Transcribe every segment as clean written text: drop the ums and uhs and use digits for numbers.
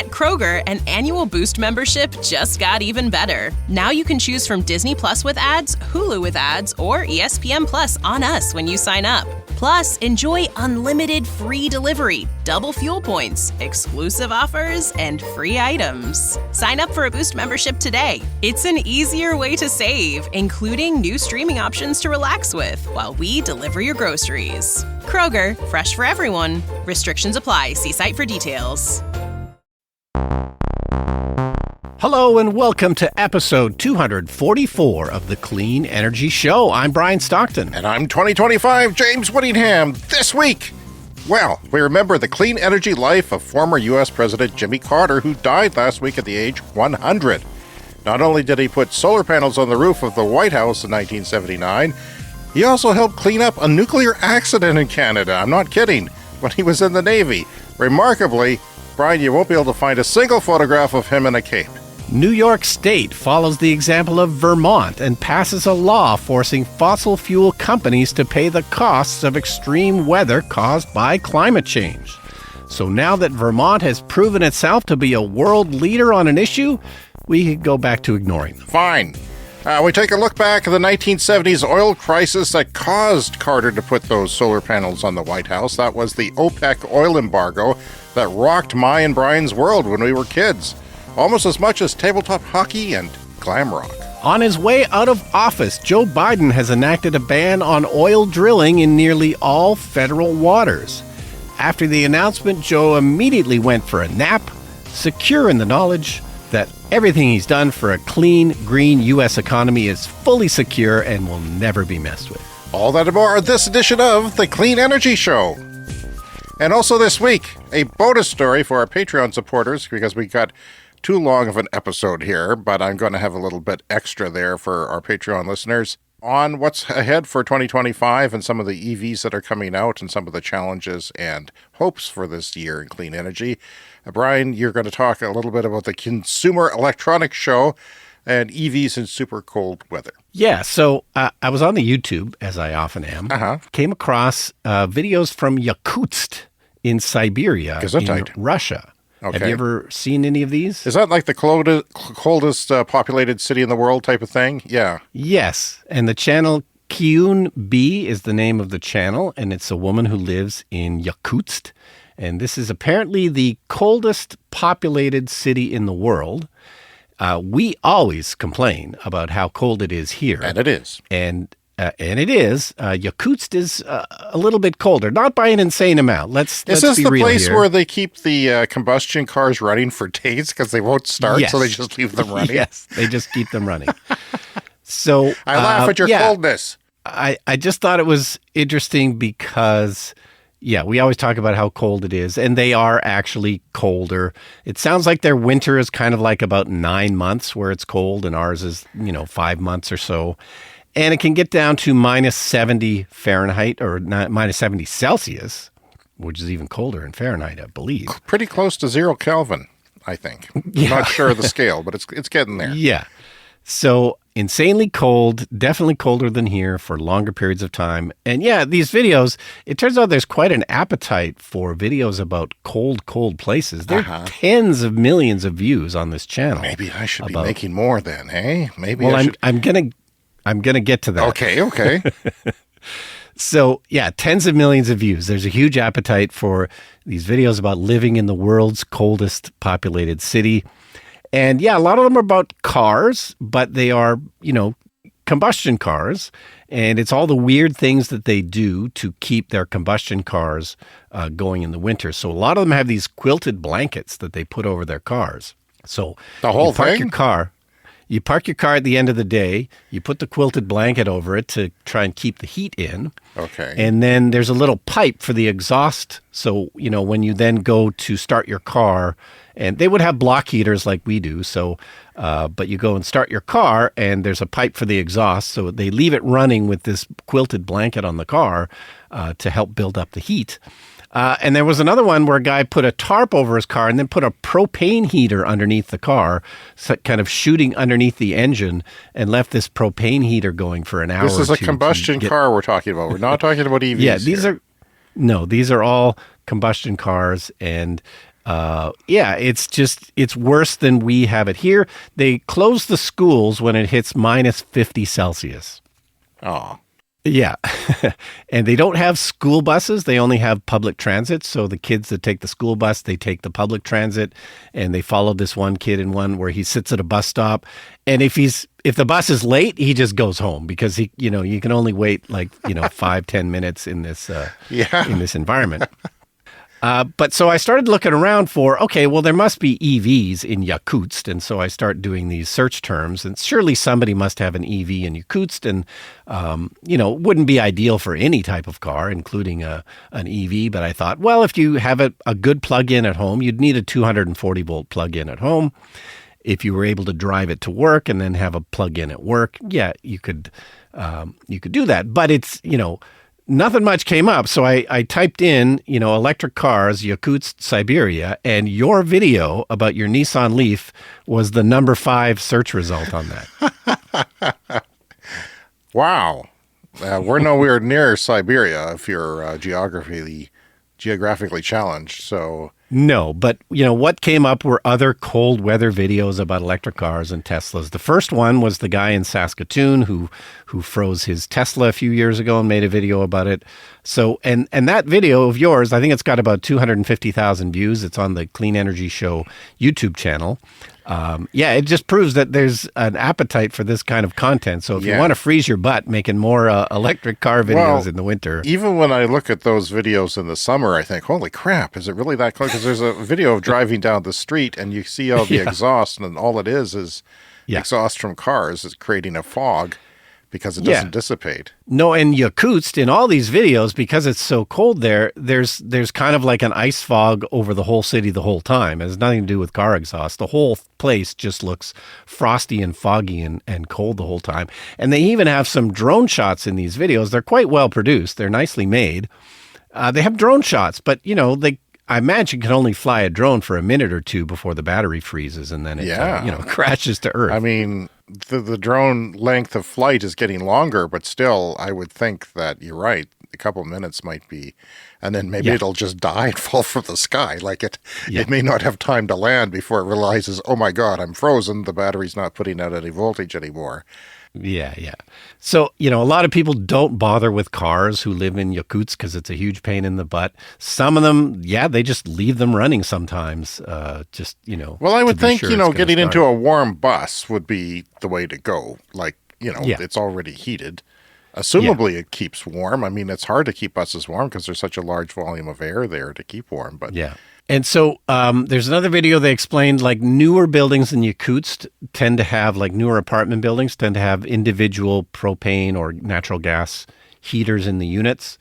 At Kroger, an annual Boost membership just got even better. Now you can choose from Disney Plus with ads, Hulu with ads, or ESPN Plus on us when you sign up. Plus, enjoy unlimited free delivery, double fuel points, exclusive offers, and free items. Sign up for a Boost membership today. It's an easier way to save, including new streaming options to relax with while we deliver your groceries. Kroger, fresh for everyone. Restrictions apply. See site for details. Hello and welcome to episode 244 of the Clean Energy Show. I'm Brian Stockton. And I'm 2025 James Whittingham. This week, well, we remember the clean energy life of former U.S. President Jimmy Carter, who died last week at the age 100. Not only did he put solar panels on the roof of the White House in 1979, he also helped clean up a nuclear accident in Canada. I'm not kidding. When he was in the Navy. Remarkably, Brian, you won't be able to find a single photograph of him in a cape. New York State follows the example of Vermont and passes a law forcing fossil fuel companies to pay the costs of extreme weather caused by climate change. So now that Vermont has proven itself to be a world leader on an issue, we could go back to ignoring them. Fine. We take a look back at the 1970s oil crisis that caused Carter to put those solar panels on the White House. That was the OPEC oil embargo that rocked my and Brian's world when we were kids. Almost as much as tabletop hockey and glam rock. On his way out of office, Joe Biden has enacted a ban on oil drilling in nearly all federal waters. After the announcement, Joe immediately went for a nap, secure in the knowledge that everything he's done for a clean, green U.S. economy is fully secure and will never be messed with. All that and more on this edition of The Clean Energy Show. And also this week, a bonus story for our Patreon supporters, because we got too long of an episode here, but I'm going to have a little bit extra there for our Patreon listeners on what's ahead for 2025 and some of the EVs that are coming out and some of the challenges and hopes for this year in clean energy. Brian, you're going to talk a little bit about the Consumer Electronics Show and EVs in super cold weather. Yeah, so I was on the YouTube, as I often am, came across videos from Yakutsk in Siberia, in Russia. Okay. Have you ever seen any of these? Is that like the coldest populated city in the world type of thing? Yeah. Yes. And the channel Kyun B is the name of the channel, and it's a woman who lives in Yakutsk. And this is apparently the coldest populated city in the world. We always complain about how cold it is here. And it is. And it is. Yakutsk is a little bit colder, not by an insane amount. Let's be real here. Is this the place where they keep the combustion cars running for days because they won't start, so they just leave them running? Yes, they just keep them running. So I laugh at your coldness. I just thought it was interesting because, we always talk about how cold it is, and they are actually colder. It sounds like their winter is kind of like about 9 months where it's cold, and ours is, 5 months or so. And it can get down to minus 70 Fahrenheit or minus 70 Celsius, which is even colder in Fahrenheit, I believe. Pretty close to 0 Kelvin, I think. Yeah. I'm not sure of the scale, but it's getting there. Yeah. So insanely cold, definitely colder than here for longer periods of time. And these videos, it turns out there's quite an appetite for videos about cold places. There are tens of millions of views on this channel. Maybe I should be making more then, hey? Maybe I'm going to get to that. Okay. So, tens of millions of views. There's a huge appetite for these videos about living in the world's coldest populated city. And a lot of them are about cars, but they are, combustion cars. And it's all the weird things that they do to keep their combustion cars going in the winter. So a lot of them have these quilted blankets that they put over their cars. So the whole thing? You park your car at the end of the day, you put the quilted blanket over it to try and keep the heat in. Okay. And then there's a little pipe for the exhaust. So, when you then go to start your car, and they would have block heaters like we do. So, but you go and start your car and there's a pipe for the exhaust. So they leave it running with this quilted blanket on the car to help build up the heat. And there was another one where a guy put a tarp over his car and then put a propane heater underneath the car, so kind of shooting underneath the engine, and left this propane heater going for an hour. This is a combustion car we're talking about. We're not talking about EVs. Yeah, these are all combustion cars, and Yeah, it's worse than we have it here. They close the schools when it hits minus 50 Celsius. Oh, Yeah. And they don't have school buses. They only have public transit. So the kids that take the school bus, they take the public transit, and they follow this one kid in one where he sits at a bus stop. And if the bus is late, he just goes home because you can only wait 5-10 minutes in this in this environment. But so I started looking around for, okay, well, there must be EVs in Yakutsk. And so I start doing these search terms. And surely somebody must have an EV in Yakutsk. And, it wouldn't be ideal for any type of car, including an EV. But I thought, well, if you have a good plug-in at home, you'd need a 240-volt plug-in at home. If you were able to drive it to work and then have a plug-in at work, yeah, you could do that. But it's, nothing much came up. So I typed in, electric cars, Yakutsk, Siberia, and your video about your Nissan Leaf was the number 5 search result on that. wow. We're nowhere near Siberia if you're geographically challenged. So No, but what came up were other cold weather videos about electric cars and Teslas. The first one was the guy in Saskatoon who froze his Tesla a few years ago and made a video about it. So and that video of yours, I think it's got about 250,000 views. It's on the Clean Energy Show YouTube channel. It just proves that there's an appetite for this kind of content. So if you want to freeze your butt making more electric car videos in the winter. Even when I look at those videos in the summer, I think, holy crap, is it really that close? Because there's a video of driving down the street and you see all the exhaust, and all it is exhaust from cars is creating a fog because it doesn't dissipate. No, and Yakutsk, in all these videos, because it's so cold there's kind of like an ice fog over the whole city the whole time. It has nothing to do with car exhaust. The whole place just looks frosty and foggy and cold the whole time. And they even have some drone shots in these videos. They're quite well produced. They're nicely made. They have drone shots, but, I imagine can only fly a drone for a minute or two before the battery freezes and then it crashes to Earth. I mean, the drone length of flight is getting longer, but still, I would think that you're right. A couple minutes might be, and then maybe it'll just die and fall from the sky. It may not have time to land before it realizes, oh my God, I'm frozen. The battery's not putting out any voltage anymore. Yeah. So, a lot of people don't bother with cars who live in Yakutsk because it's a huge pain in the butt. Some of them, they just leave them running sometimes. Well, I would think, getting into a warm bus would be the way to go. It's already heated. Assumably it keeps warm. I mean, it's hard to keep buses warm because there's such a large volume of air there to keep warm. But yeah. And so there's another video they explained newer buildings in Yakutsk tend to have, newer apartment buildings tend to have individual propane or natural gas heaters in the units.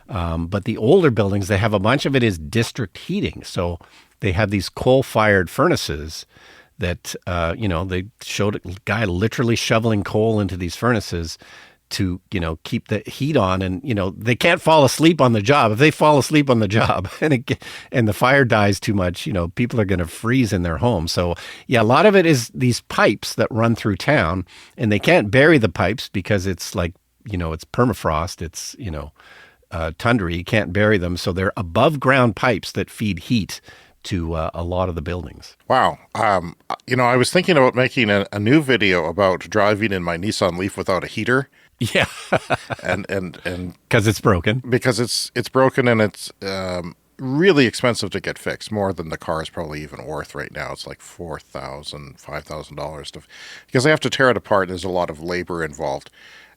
But the older buildings, they have a bunch of it is district heating. So they have these coal-fired furnaces that, they showed a guy literally shoveling coal into these furnaces to, keep the heat on, and, they can't fall asleep on the job. If they fall asleep on the job and the fire dies too much, people are going to freeze in their home. So a lot of it is these pipes that run through town, and they can't bury the pipes because it's it's permafrost. It's, tundra. You can't bury them. So they're above ground pipes that feed heat to a lot of the buildings. Wow. I was thinking about making a new video about driving in my Nissan Leaf without a heater. Yeah. and because it's broken. Because it's broken, and it's really expensive to get fixed, more than the car is probably even worth right now. It's like $4,000, $5,000 because they have to tear it apart. There's a lot of labor involved.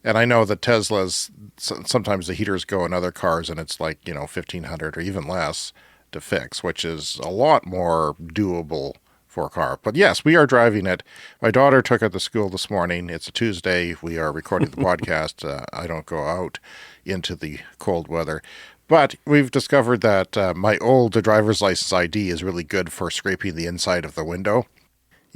And I know that Teslas, sometimes the heaters go in other cars and it's $1,500 or even less to fix, which is a lot more doable for a car. But yes, we are driving it. My daughter took it to school this morning. It's a Tuesday. We are recording the podcast. I don't go out into the cold weather. But we've discovered that my old driver's license ID is really good for scraping the inside of the window.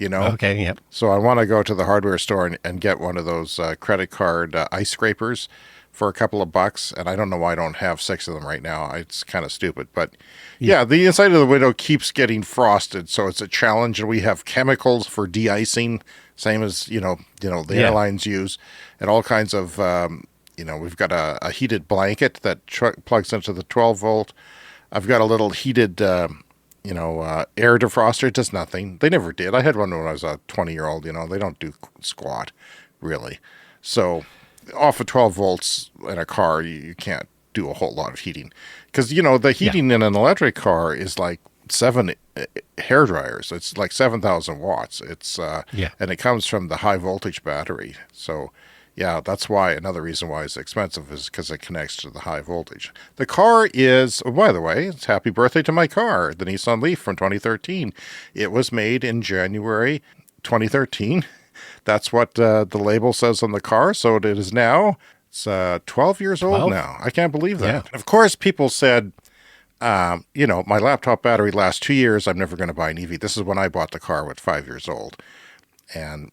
Okay, yep. So I want to go to the hardware store and get one of those credit card ice scrapers for a couple of bucks, and I don't know why I don't have 6 of them right now. It's kind of stupid, but the inside of the window keeps getting frosted, so it's a challenge, and we have chemicals for de-icing, same as the airlines use, and all kinds of we've got a heated blanket that plugs into the 12 volt. I've got a little heated Air defroster does nothing. They never did. I had one when I was a 20-year-old. They don't do squat, really. So off of 12 volts in a car, you can't do a whole lot of heating. Because, the heating in an electric car is like 7 hair dryers. It's like 7,000 watts. And it comes from the high voltage battery. So, yeah, that's why another reason why it's expensive is because it connects to the high voltage. The car is, by the way, it's happy birthday to my car, the Nissan Leaf from 2013. It was made in January 2013. That's what the label says on the car. So it is now. It's 12 years old now. I can't believe that. Yeah. Of course, people said, my laptop battery lasts 2 years. I'm never going to buy an EV. This is when I bought the car with 5 years old. And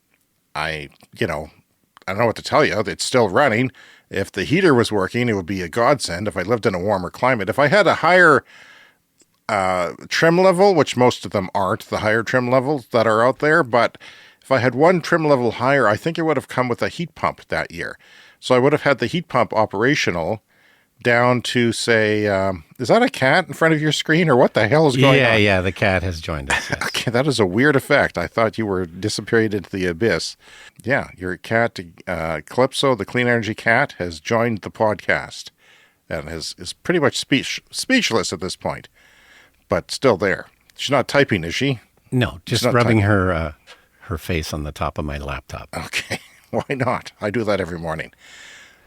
I don't know what to tell you. It's still running. If the heater was working, it would be a godsend if I lived in a warmer climate. If I had a higher trim level, which most of them aren't, the higher trim levels that are out there, but if I had one trim level higher, I think it would have come with a heat pump that year. So I would have had the heat pump operational down to, say, is that a cat in front of your screen, or what the hell is going on? Yeah, the cat has joined us. Yes. Okay, that is a weird effect. I thought you were disappeared into the abyss. Yeah, your cat, Calypso, the Clean Energy Cat, has joined the podcast and is pretty much speechless at this point, but still there. She's not typing, is she? No, just rubbing her face on the top of my laptop. Okay, why not? I do that every morning.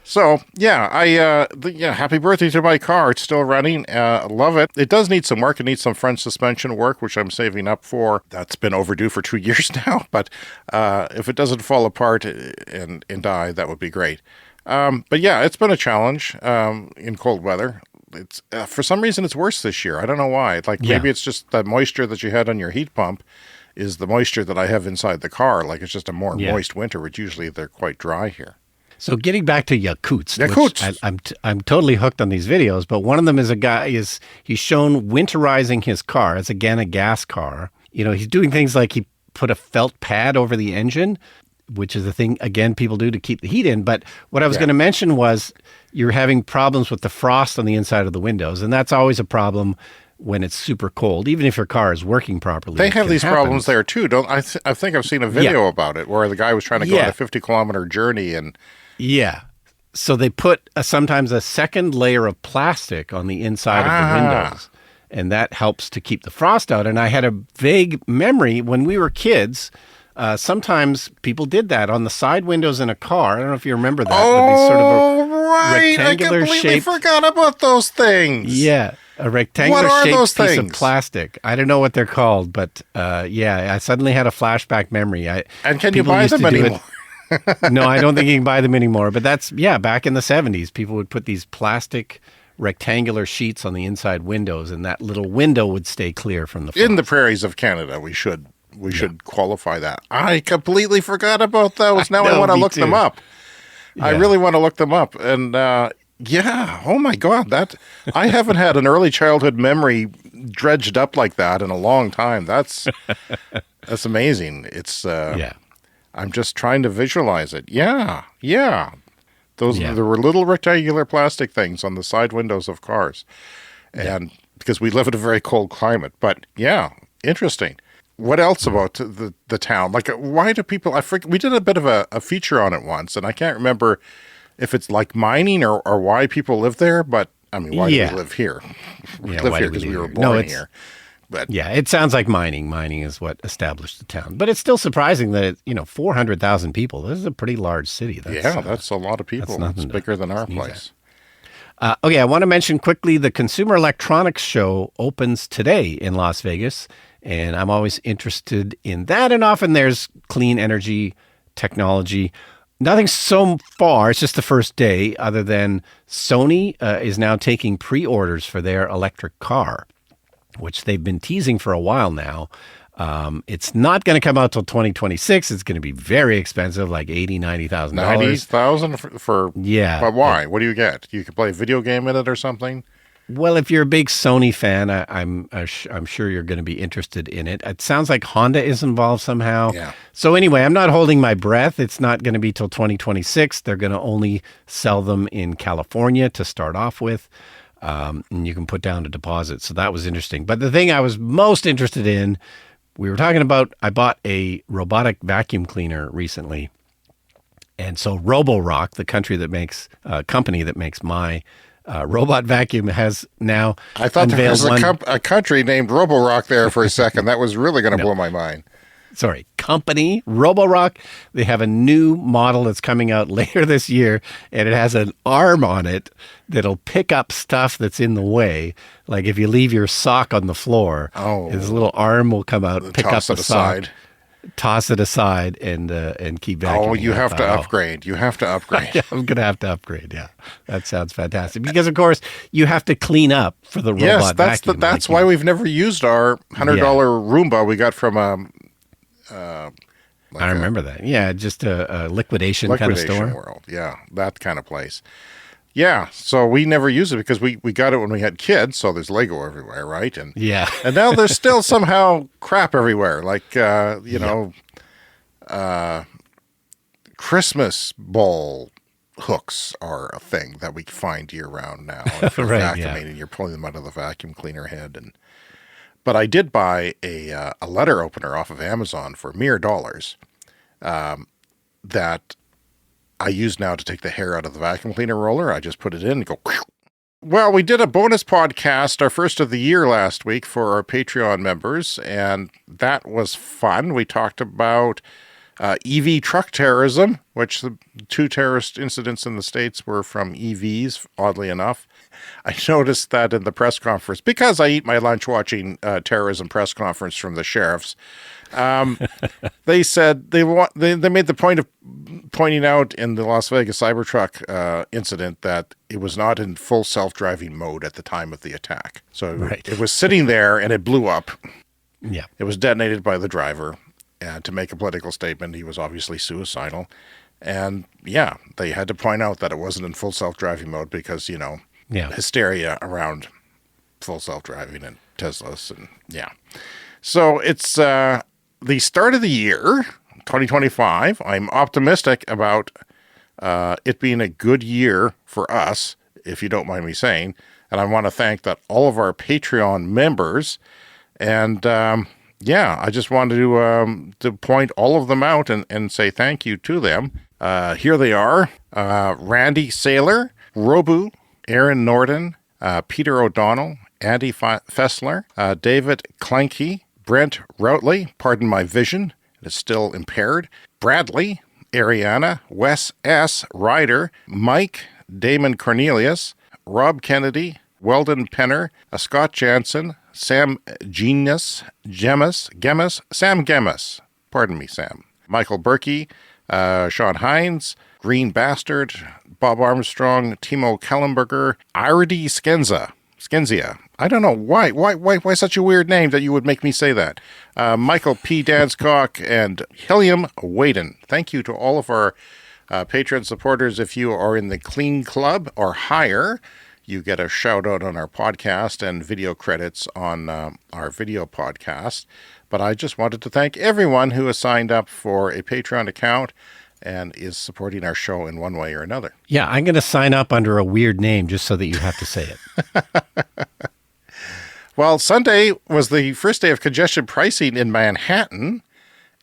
So, happy birthday to my car. It's still running. Love it. It does need some work. It needs some front suspension work, which I'm saving up for. That's been overdue for 2 years now. But if it doesn't fall apart and die, that would be great. But yeah, it's been a challenge in cold weather. It's for some reason, it's worse this year. I don't know why. Maybe it's just that moisture that you had on your heat pump is the moisture that I have inside the car. It's just a more moist winter, which usually they're quite dry here. So getting back to Yakutsk. Which I'm totally hooked on these videos, but one of them is a guy he's shown winterizing his car. It's again a gas car. He's doing things like he put a felt pad over the engine, which is a thing again people do to keep the heat in. But what I was going to mention was you're having problems with the frost on the inside of the windows, and that's always a problem when it's super cold, even if your car is working properly. They have these problems there too, don't I? I think I've seen a video about it where the guy was trying to go on a 50-kilometer journey and. Yeah. So they put sometimes a second layer of plastic on the inside of the windows, and that helps to keep the frost out. And I had a vague memory when we were kids, sometimes people did that on the side windows in a car. I don't know if you remember that. Oh, sort of a rectangular I completely forgot about those things. Yeah. A rectangular shaped piece of plastic. I don't know what they're called, but I suddenly had a flashback memory. And can you buy them anymore? No, I don't think you can buy them anymore. But that's, back in the 70s, people would put these plastic rectangular sheets on the inside windows, and that little window would stay clear from the frost. In the prairies of Canada, we should qualify that. I completely forgot about those. Now I want to look them up. Yeah. I really want to look them up. And oh my God, I haven't had an early childhood memory dredged up like that in a long time. That's amazing. It's I'm just trying to visualize it. Yeah. There were little rectangular plastic things on the side windows of cars. And because we live in a very cold climate. But interesting. What else about the town? Why do people, we did a bit of a feature on it once, and I can't remember if it's like mining or why people live there, but I mean, why do we live here? We live here because we were born here. But it sounds like mining. Mining is what established the town. But it's still surprising that 400,000 people. This is a pretty large city. That's a lot of people. It's bigger than our place. Okay, I want to mention quickly the Consumer Electronics Show opens today in Las Vegas, and I'm always interested in that. And often there's clean energy technology. Nothing so far. It's just the first day, other than Sony is now taking pre-orders for their electric car, which they've been teasing for a while now. It's not going to come out till 2026. It's going to be very expensive, like $80,000, $90,000. $90,000 for But why? What do you get? You can play a video game in it or something? Well, if you're a big Sony fan, I'm sure you're going to be interested in it. It sounds like Honda is involved somehow. Yeah. So anyway, I'm not holding my breath. It's not going to be till 2026. They're going to only sell them in California to start off with. and you can put down a deposit. So that was interesting. But the thing I was most interested in, we were talking about, I bought a robotic vacuum cleaner recently. And so Roborock, the company that makes my robot vacuum, has now I thought there was unveiled a country named Roborock there for a second. That was really going to blow my mind. Company, Roborock. They have a new model that's coming out later this year, and it has an arm on it that'll pick up stuff that's in the way. Like if you leave your sock on the floor, this little arm will come out, pick up the sock, toss it aside, and keep vacuuming. Oh, you have to upgrade. You have to upgrade. I'm going to have to upgrade, yeah. That sounds fantastic. Because, of course, you have to clean up for the robot vacuum. That's why we've never used our $100 Roomba we got from I remember that. Yeah, just a liquidation kind of store. World. Yeah, that kind of place. Yeah, so we never use it because we got it when we had kids, so there's Lego everywhere, right? And and now there's still somehow crap everywhere, like Christmas ball hooks are a thing that we find year round now. If you're vacuuming and you're pulling them out of the vacuum cleaner head. But I did buy a letter opener off of Amazon for mere dollars that I use now to take the hair out of the vacuum cleaner roller. I just put it in and go. Whew. Well, we did a bonus podcast, our first of the year last week for our Patreon members, and that was fun. We talked about EV truck terrorism, which the 2 terrorist incidents in the States were from EVs, oddly enough. I noticed that in the press conference, because I eat my lunch watching terrorism press conference from the sheriffs. They said they made the point of pointing out in the Las Vegas Cybertruck incident that it was not in full self-driving mode at the time of the attack. So it was sitting there and it blew up. Yeah, it was detonated by the driver. And to make a political statement, he was obviously suicidal. And they had to point out that it wasn't in full self-driving mode because, hysteria around full self-driving and Teslas. And so it's the start of the year, 2025. I'm optimistic about it being a good year for us, if you don't mind me saying. And I want to thank all of our Patreon members. And I just wanted to point all of them out and say thank you to them. Here they are. Randy Saylor, Robu, Aaron Norden, Peter O'Donnell, Andy Fessler, David Klanke, Brent Routley, pardon my vision, it is still impaired, Bradley, Ariana, Wes S., Ryder, Mike, Damon Cornelius, Rob Kennedy, Weldon Penner, Scott Jansen, Sam Sam Gemmis, pardon me, Sam, Michael Berkey, Sean Hines, Green Bastard, Bob Armstrong, Timo Kellenberger, Iridi Skenzia. I don't know why such a weird name that you would make me say that. Michael P. Danscock and Hilliam Waden. Thank you to all of our Patreon supporters. If you are in the Clean Club or higher, you get a shout out on our podcast and video credits on our video podcast. But I just wanted to thank everyone who has signed up for a Patreon account and is supporting our show in one way or another. Yeah, I'm going to sign up under a weird name just so that you have to say it. Well, Sunday was the first day of congestion pricing in Manhattan.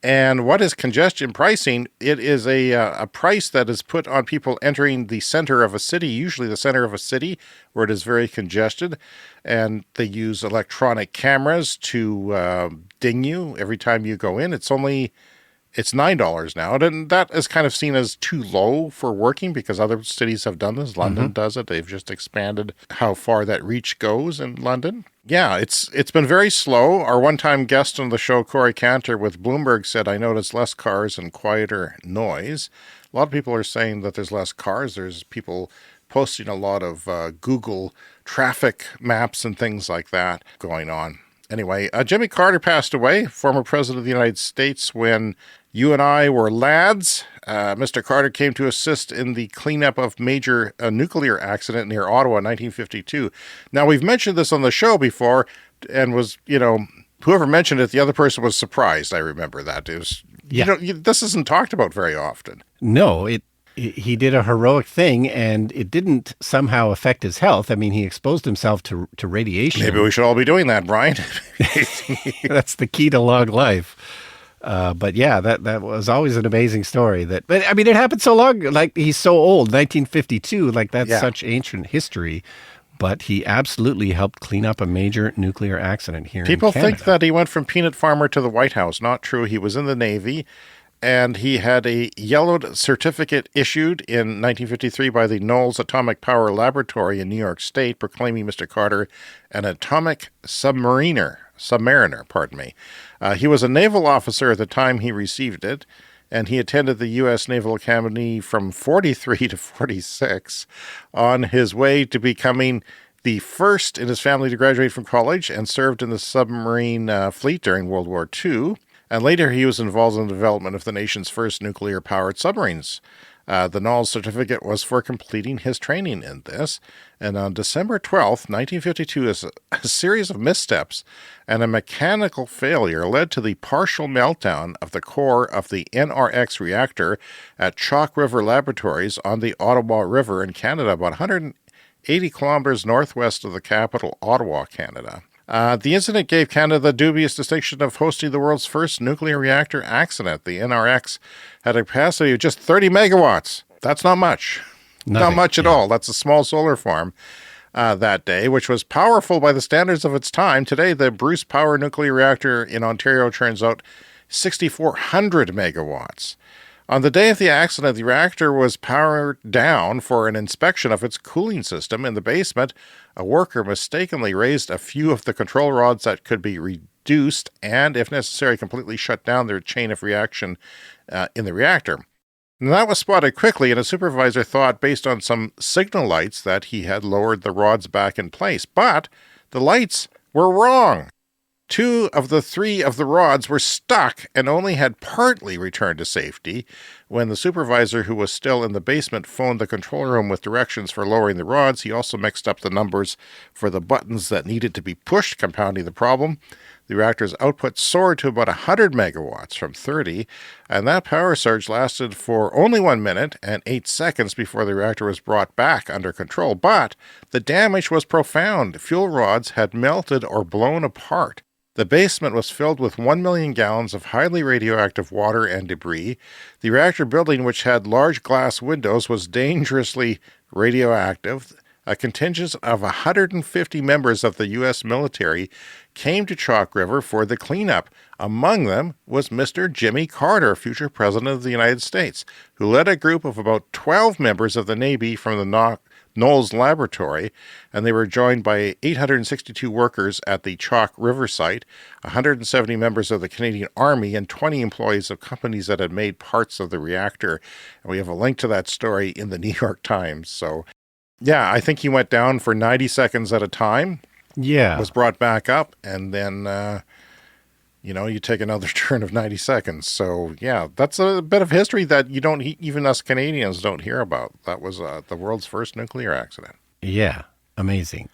And what is congestion pricing? It is a price that is put on people entering the center of a city, usually the center of a city where it is very congested. And they use electronic cameras to ding you every time you go in. It's $9 now. And that is kind of seen as too low for working because other cities have done this. London does it. They've just expanded how far that reach goes in London. Yeah, it's been very slow. Our one-time guest on the show, Corey Cantor with Bloomberg, said, I noticed less cars and quieter noise. A lot of people are saying that there's less cars. There's people posting a lot of Google traffic maps and things like that going on. Anyway, Jimmy Carter passed away, former president of the United States, when you and I were lads. Mr. Carter came to assist in the cleanup of major nuclear accident near Ottawa in 1952. Now, we've mentioned this on the show before and was, whoever mentioned it, the other person was surprised. I remember that. It was, this isn't talked about very often. No, he did a heroic thing, and it didn't somehow affect his health. I mean, he exposed himself to radiation. Maybe we should all be doing that, Brian. That's the key to long life. But yeah, that was always an amazing story. But I mean, it happened so long. Like, he's so old, 1952. Like, that's such ancient history. But he absolutely helped clean up a major nuclear accident here in Canada. People think that he went from peanut farmer to the White House. Not true. He was in the Navy. And he had a yellowed certificate issued in 1953 by the Knowles Atomic Power Laboratory in New York State, proclaiming Mr. Carter an atomic submariner. He was a naval officer at the time he received it, and he attended the U.S. Naval Academy from 43 to 46 on his way to becoming the first in his family to graduate from college, and served in the submarine fleet during World War II. And later he was involved in the development of the nation's first nuclear-powered submarines. The Knowles certificate was for completing his training in this. And on December 12th, 1952, a series of missteps and a mechanical failure led to the partial meltdown of the core of the NRX reactor at Chalk River Laboratories on the Ottawa River in Canada, about 180 kilometers northwest of the capital, Ottawa, Canada. The incident gave Canada the dubious distinction of hosting the world's first nuclear reactor accident. The NRX had a capacity of just 30 megawatts. That's not much. Not much at all. That's a small solar farm that day, which was powerful by the standards of its time. Today, the Bruce Power nuclear reactor in Ontario turns out 6,400 megawatts. On the day of the accident, the reactor was powered down for an inspection of its cooling system. In the basement, a worker mistakenly raised a few of the control rods that could be reduced and, if necessary, completely shut down their chain of reaction in the reactor. And that was spotted quickly, and a supervisor thought, based on some signal lights, that he had lowered the rods back in place. But the lights were wrong. 2 of the 3 of the rods were stuck and only had partly returned to safety. When the supervisor, who was still in the basement, phoned the control room with directions for lowering the rods, he also mixed up the numbers for the buttons that needed to be pushed, compounding the problem. The reactor's output soared to about 100 megawatts from 30, and that power surge lasted for only 1 minute and 8 seconds before the reactor was brought back under control. But the damage was profound. Fuel rods had melted or blown apart. The basement was filled with 1 million gallons of highly radioactive water and debris. The reactor building, which had large glass windows, was dangerously radioactive. A contingent of 150 members of the U.S. military came to Chalk River for the cleanup. Among them was Mr. Jimmy Carter, future President of the United States, who led a group of about 12 members of the Navy from the Knowles Laboratory, and they were joined by 862 workers at the Chalk River site, 170 members of the Canadian Army, and 20 employees of companies that had made parts of the reactor. And we have a link to that story in the New York Times. So, yeah, I think he went down for 90 seconds at a time. Yeah. Was brought back up, and then, you take another turn of 90 seconds. So, yeah, that's a bit of history that even us Canadians don't hear about. That was the world's first nuclear accident. Yeah, amazing.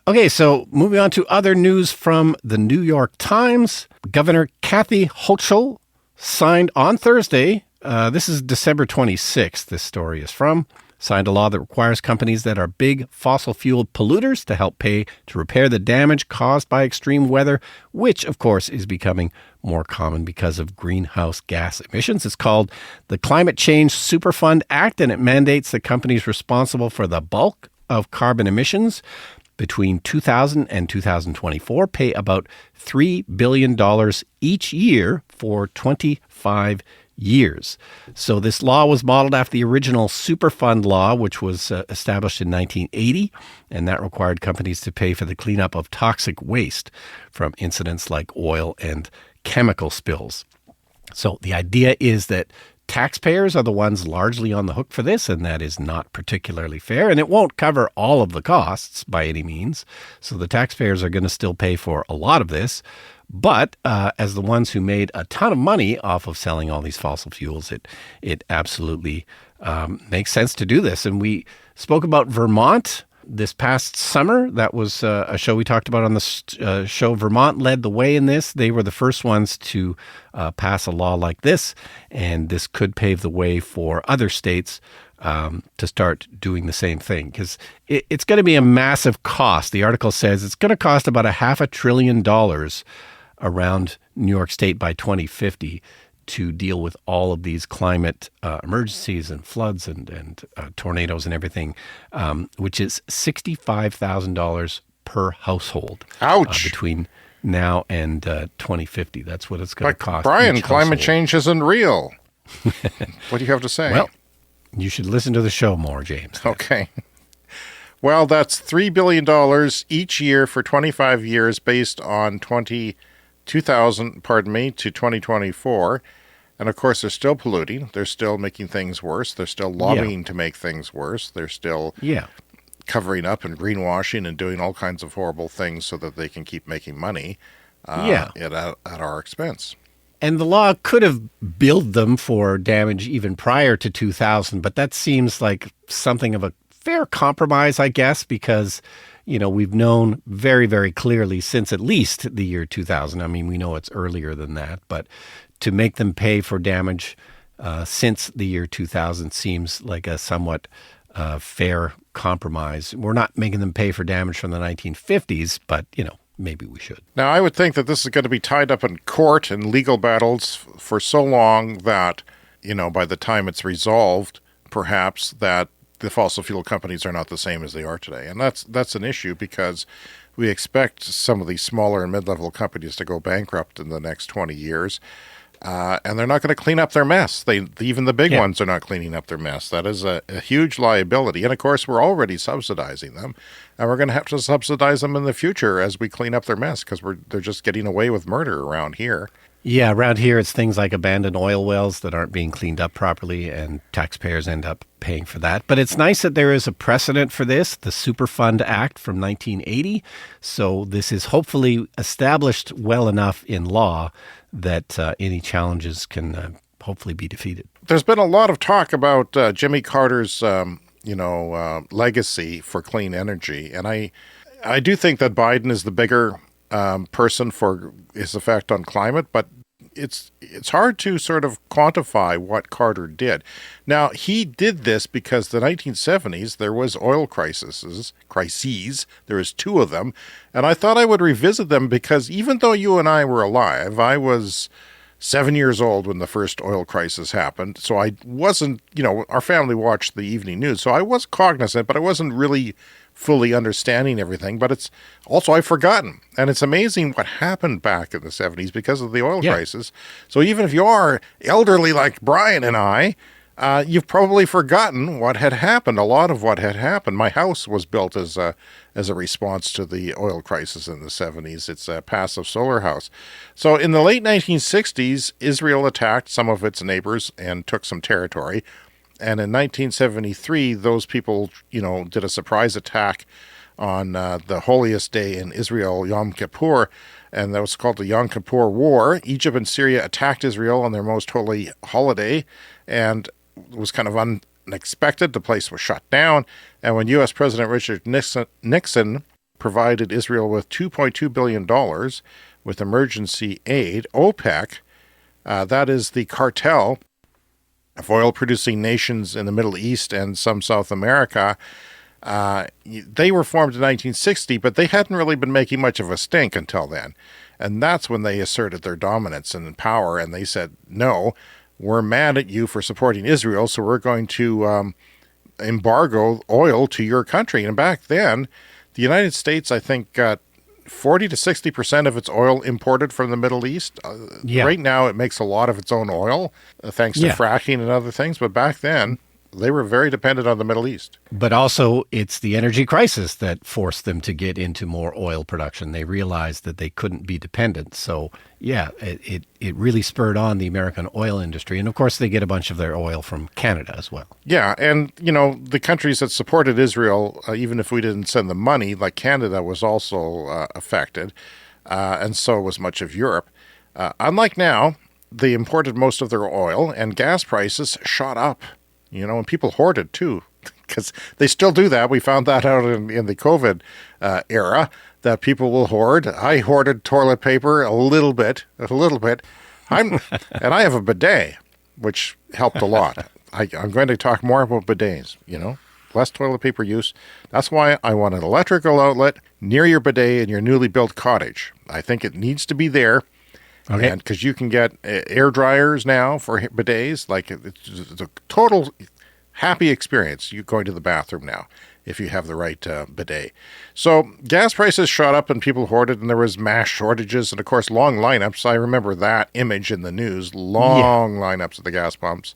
Okay, so moving on to other news from the New York Times. Governor Kathy Hochul signed on Thursday, this is December 26th, this story is from, signed a law that requires companies that are big fossil fuel polluters to help pay to repair the damage caused by extreme weather, which, of course, is becoming more common because of greenhouse gas emissions. It's called the Climate Change Superfund Act, and it mandates that companies responsible for the bulk of carbon emissions between 2000 and 2024 pay about $3 billion each year for 25 years. So this law was modeled after the original Superfund law, which was established in 1980, and that required companies to pay for the cleanup of toxic waste from incidents like oil and chemical spills. So the idea is that taxpayers are the ones largely on the hook for this, and that is not particularly fair, and it won't cover all of the costs by any means. So the taxpayers are going to still pay for a lot of this. But as the ones who made a ton of money off of selling all these fossil fuels, it absolutely makes sense to do this. And we spoke about Vermont this past summer. That was a show we talked about on the show. Vermont led the way in this. They were the first ones to pass a law like this, and this could pave the way for other states to start doing the same thing, because it's going to be a massive cost. The article says it's going to cost about $500 billion around New York State by 2050 to deal with all of these climate emergencies and floods and tornadoes and everything, which is $65,000 per household. Ouch! Between now and 2050. That's what it's going to cost. Brian, each climate household. change isn't real. What do you have to say? Well, you should listen to the show more, James. Okay. Well, that's $3 billion each year for 25 years based on 2000 to 2024. And of course, they're still polluting. They're still making things worse. They're still lobbying to make things worse. They're still covering up and greenwashing and doing all kinds of horrible things so that they can keep making money at our expense. And the law could have billed them for damage even prior to 2000, but that seems like something of a fair compromise, I guess, because, we've known very, very clearly since at least the year 2000. I mean, we know it's earlier than that, but to make them pay for damage since the year 2000 seems like a somewhat fair compromise. We're not making them pay for damage from the 1950s, but, maybe we should. Now, I would think that this is going to be tied up in court and legal battles for so long that, by the time it's resolved, perhaps that the fossil fuel companies are not the same as they are today. And that's an issue because we expect some of these smaller and mid-level companies to go bankrupt in the next 20 years. And they're not going to clean up their mess. Even the big ones are not cleaning up their mess. That is a huge liability. And of course, we're already subsidizing them. And we're going to have to subsidize them in the future as we clean up their mess because they're just getting away with murder around here. Yeah, around here it's things like abandoned oil wells that aren't being cleaned up properly, and taxpayers end up paying for that. But it's nice that there is a precedent for this, the Superfund Act from 1980. So this is hopefully established well enough in law that any challenges can hopefully be defeated. There's been a lot of talk about Jimmy Carter's, legacy for clean energy. And I do think that Biden is the bigger person for his effect on climate, but it's hard to sort of quantify what Carter did. Now, he did this because the 1970s, there was oil crises. There was two of them. And I thought I would revisit them because even though you and I were alive, I was 7 years old when the first oil crisis happened. So I wasn't, our family watched the evening news. So I was cognizant, but I wasn't really fully understanding everything, but it's also I've forgotten. And it's amazing what happened back in the 70s because of the oil crisis. So even if you are elderly like Brian and I, you've probably forgotten what had happened, a lot of what had happened. My house was built as a response to the oil crisis in the 70s. It's a passive solar house. So in the late 1960s, Israel attacked some of its neighbors and took some territory. And in 1973, those people, did a surprise attack on the holiest day in Israel, Yom Kippur, and that was called the Yom Kippur War. Egypt and Syria attacked Israel on their most holy holiday, and it was kind of unexpected. The place was shut down, and when U.S. President Richard Nixon provided Israel with $2.2 billion with emergency aid, OPEC, that is the cartel of oil-producing nations in the Middle East and some South America, they were formed in 1960, but they hadn't really been making much of a stink until then. And that's when they asserted their dominance and power, and they said, no, we're mad at you for supporting Israel, so we're going to embargo oil to your country. And back then, the United States, I think, got 40 to 60% of its oil imported from the Middle East. Right now, it makes a lot of its own oil, thanks to fracking and other things. But back then, they were very dependent on the Middle East. But also, it's the energy crisis that forced them to get into more oil production. They realized that they couldn't be dependent. So, it really spurred on the American oil industry. And, of course, they get a bunch of their oil from Canada as well. Yeah, and, the countries that supported Israel, even if we didn't send them money, like Canada was also affected, and so was much of Europe. Unlike now, they imported most of their oil, and gas prices shot up. And people hoarded too, because they still do that. We found that out in the COVID era, that people will hoard. I hoarded toilet paper a little bit. And I have a bidet, which helped a lot. I'm going to talk more about bidets, less toilet paper use. That's why I want an electrical outlet near your bidet in your newly built cottage. I think it needs to be there. Okay. And because you can get air dryers now for bidets, like it's a total happy experience. You going to the bathroom now if you have the right bidet. So gas prices shot up and people hoarded, and there was mass shortages and, of course, long lineups. I remember that image in the news, long lineups at the gas pumps.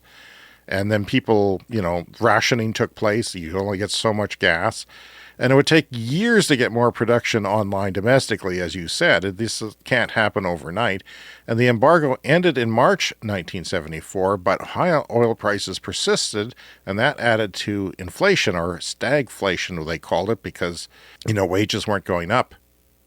And then people, rationing took place. You only get so much gas. And it would take years to get more production online domestically, as you said. This can't happen overnight. And the embargo ended in March 1974, but high oil prices persisted, and that added to inflation, or stagflation, they called it, because, wages weren't going up.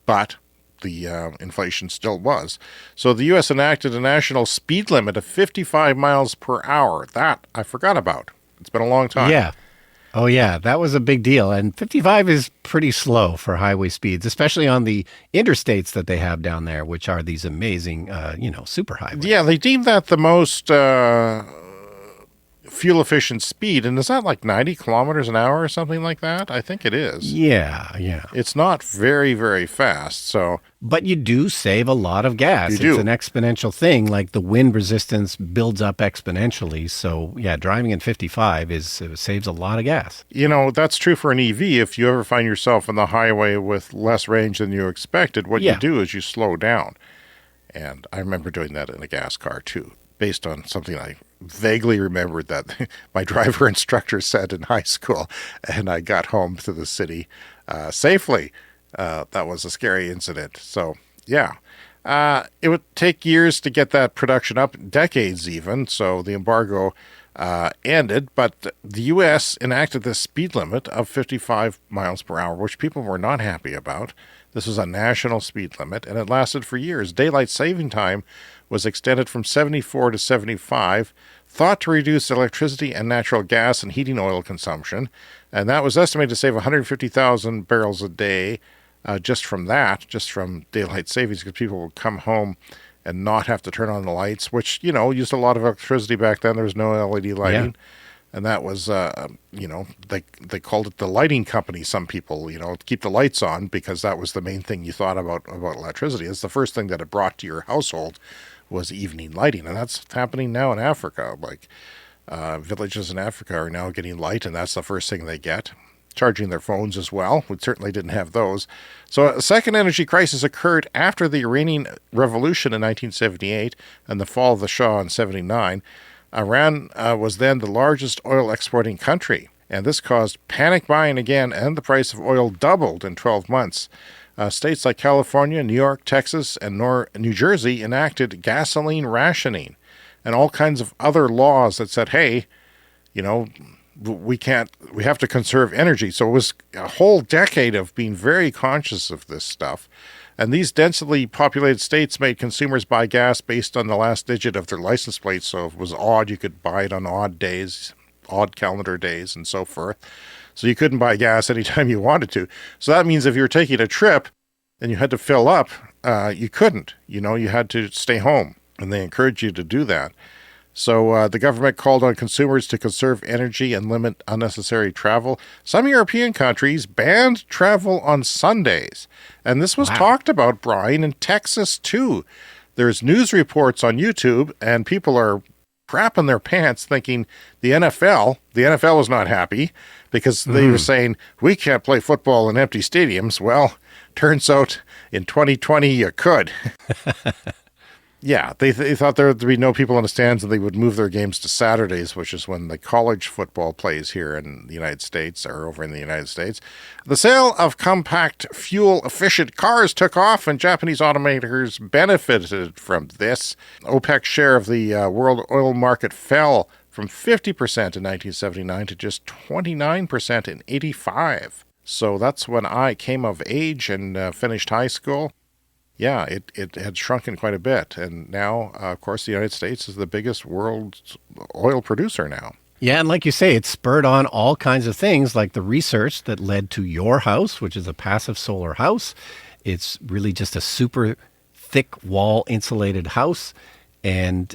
But the inflation still was. So the U.S. enacted a national speed limit of 55 miles per hour. That I forgot about. It's been a long time. Yeah. Oh, yeah, that was a big deal. And 55 is pretty slow for highway speeds, especially on the interstates that they have down there, which are these amazing, super highways. Yeah, they deem that the most fuel-efficient speed. And is that like 90 kilometers an hour or something like that? I think it is. Yeah. It's not very, very fast, so... But you do save a lot of gas. You do. It's an exponential thing. Like the wind resistance builds up exponentially. So, yeah, driving in 55 saves a lot of gas. That's true for an EV. If you ever find yourself on the highway with less range than you expected, what you do is you slow down. And I remember doing that in a gas car, too, based on something I vaguely remembered that my driver instructor said in high school, and I got home to the city safely. That was a scary incident. So, yeah. It would take years to get that production up, decades even. So the embargo ended, but the U.S. enacted this speed limit of 55 miles per hour, which people were not happy about. This was a national speed limit, and it lasted for years. Daylight saving time was extended from 74 to 75, thought to reduce electricity and natural gas and heating oil consumption, and that was estimated to save 150,000 barrels a day just from daylight savings, because people would come home and not have to turn on the lights, which, used a lot of electricity back then. There was no LED lighting. Yeah. And that was, they called it the lighting company, some people, to keep the lights on, because that was the main thing you thought about electricity. It's the first thing that it brought to your household was evening lighting. And that's happening now in Africa. Like villages in Africa are now getting light, and that's the first thing they get. Charging their phones as well. We certainly didn't have those. So a second energy crisis occurred after the Iranian Revolution in 1978 and the fall of the Shah in 79. Iran was then the largest oil exporting country, and this caused panic buying again, and the price of oil doubled in 12 months. States like California, New York, Texas, and New Jersey enacted gasoline rationing and all kinds of other laws that said, hey, we have to conserve energy. So it was a whole decade of being very conscious of this stuff. And these densely populated states made consumers buy gas based on the last digit of their license plate. So if it was odd, you could buy it on odd days, odd calendar days, and so forth. So you couldn't buy gas anytime you wanted to. So that means if you were taking a trip and you had to fill up, you couldn't. You had to stay home. And they encouraged you to do that. So the government called on consumers to conserve energy and limit unnecessary travel. Some European countries banned travel on Sundays. And this was talked about, Brian, in Texas, too. There's news reports on YouTube, and people are crapping their pants thinking the NFL was not happy because they were saying, we can't play football in empty stadiums. Well, turns out in 2020 you could. Yeah, they thought there would be no people in the stands, and they would move their games to Saturdays, which is when the college football plays here in the United States, or over in the United States. The sale of compact, fuel-efficient cars took off, and Japanese automakers benefited from this. OPEC's share of the world oil market fell from 50% in 1979 to just 29% in 85. So that's when I came of age and finished high school. Yeah, it had shrunken quite a bit. And now, of course, the United States is the biggest world oil producer now. Yeah, and like you say, it spurred on all kinds of things, like the research that led to your house, which is a passive solar house. It's really just a super thick wall insulated house. And,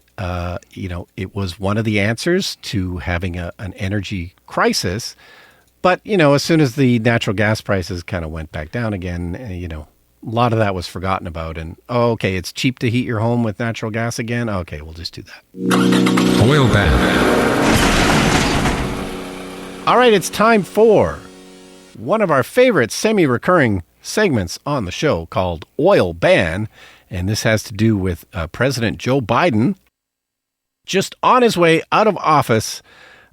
it was one of the answers to having an energy crisis. But, as soon as the natural gas prices kind of went back down again, a lot of that was forgotten about. And, okay, it's cheap to heat your home with natural gas again. Okay, we'll just do that. Oil ban. All right, it's time for one of our favorite semi-recurring segments on the show called Oil Ban. And this has to do with President Joe Biden, just on his way out of office,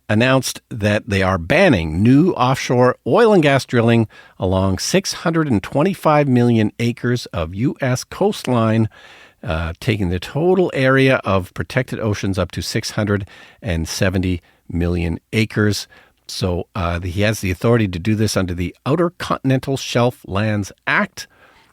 announced that they are banning new offshore oil and gas drilling along 625 million acres of U.S. coastline, taking the total area of protected oceans up to 670 million acres. So he has the authority to do this under the Outer Continental Shelf Lands Act,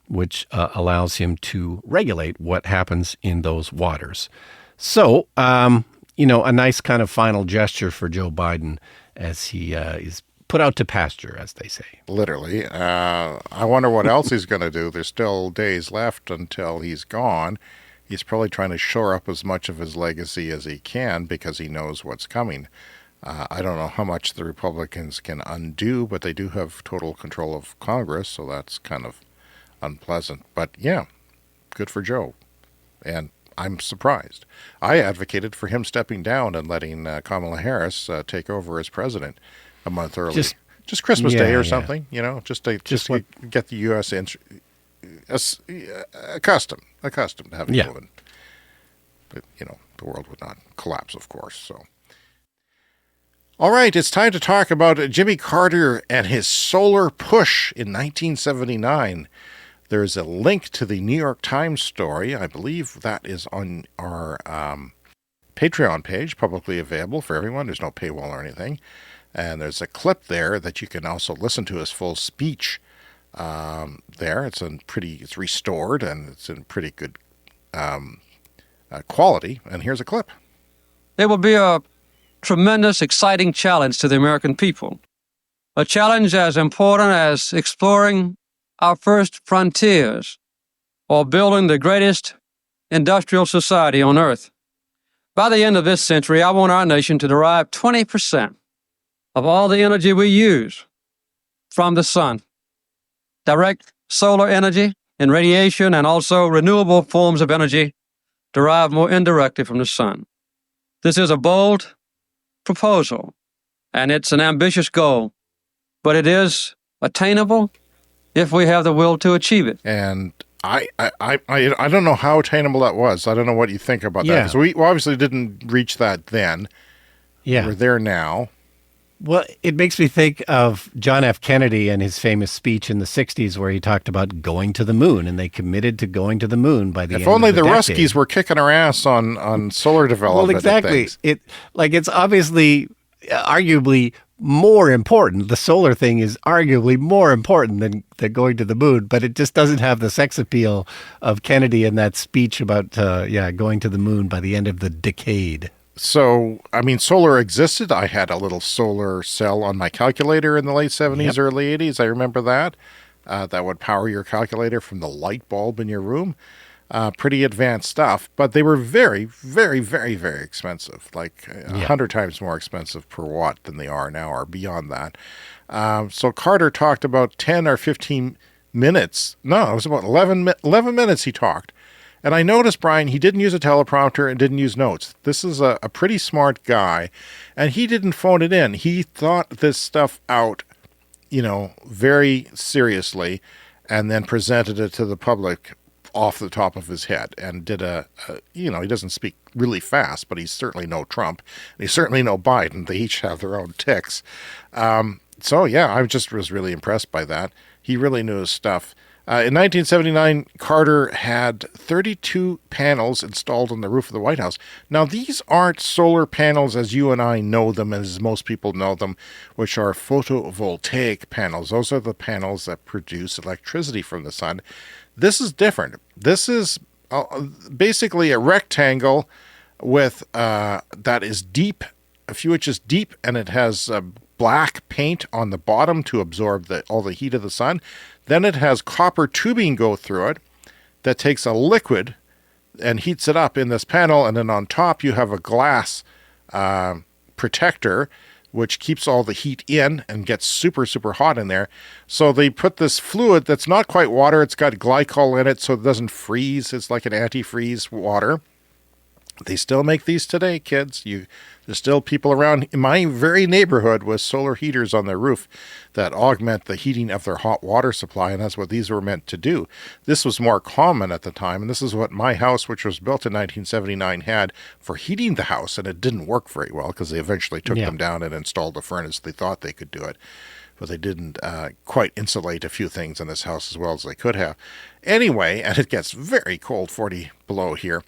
which allows him to regulate what happens in those waters. So, a nice kind of final gesture for Joe Biden as he is put out to pasture, as they say. Literally. I wonder what else he's going to do. There's still days left until he's gone. He's probably trying to shore up as much of his legacy as he can because he knows what's coming. I don't know how much the Republicans can undo, but they do have total control of Congress, so that's kind of unpleasant. But yeah, good for Joe. And I'm surprised. I advocated for him stepping down and letting Kamala Harris take over as president a month early. Just Christmas Day or something, just to get the U.S. accustomed to having a woman. But, the world would not collapse, of course. So, all right, it's time to talk about Jimmy Carter and his solar push in 1979. There's a link to the New York Times story. I believe that is on our Patreon page, publicly available for everyone. There's no paywall or anything. And there's a clip there that you can also listen to his full speech there. It's restored and it's in pretty good quality. And here's a clip. It will be a tremendous, exciting challenge to the American people. A challenge as important as exploring our first frontiers or building the greatest industrial society on earth. By the end of this century, I want our nation to derive 20% of all the energy we use from the sun. Direct solar energy and radiation and also renewable forms of energy derived more indirectly from the sun. This is a bold proposal, and it's an ambitious goal, but it is attainable if we have the will to achieve it. And I don't know how attainable that was. I don't know what you think about that. Because we obviously didn't reach that then. Yeah. We're there now. Well, it makes me think of John F. Kennedy and his famous speech in the 60s where he talked about going to the moon, and they committed to going to the moon by the end of the decade. If only the Ruskies were kicking our ass on solar development. Well, exactly. It's obviously arguably more important. The solar thing is arguably more important than going to the moon, but it just doesn't have the sex appeal of Kennedy in that speech about, going to the moon by the end of the decade. So, solar existed. I had a little solar cell on my calculator in the late 70s, early 80s. I remember that. That would power your calculator from the light bulb in your room. Pretty advanced stuff, but they were very, very, very, very expensive, like 100 times more expensive per watt than they are now, or beyond that. So Carter talked about 10 or 15 minutes. No, it was about 11 minutes he talked. And I noticed, Brian, he didn't use a teleprompter and didn't use notes. This is a pretty smart guy, and he didn't phone it in. He thought this stuff out, very seriously, and then presented it to the public off the top of his head and did he doesn't speak really fast, but he's certainly no Trump. And he's certainly no Biden. They each have their own tics. I was really impressed by that. He really knew his stuff. In 1979, Carter had 32 panels installed on the roof of the White House. Now, these aren't solar panels as you and I know them, as most people know them, which are photovoltaic panels. Those are the panels that produce electricity from the sun. This is different. This is basically a rectangle with that is deep, a few inches deep, and it has black paint on the bottom to absorb all the heat of the sun. Then it has copper tubing go through it that takes a liquid and heats it up in this panel. And then on top, you have a glass protector, which keeps all the heat in and gets super, super hot in there. So they put this fluid that's not quite water. It's got glycol in it, so it doesn't freeze. It's like an antifreeze water. They still make these today, kids. There's still people around in my very neighborhood with solar heaters on their roof that augment the heating of their hot water supply, and that's what these were meant to do. This was more common at the time, and this is what my house, which was built in 1979, had for heating the house, and it didn't work very well because they eventually took them down and installed a furnace. They thought they could do it, but they didn't quite insulate a few things in this house as well as they could have. Anyway, and it gets very cold, 40 below here.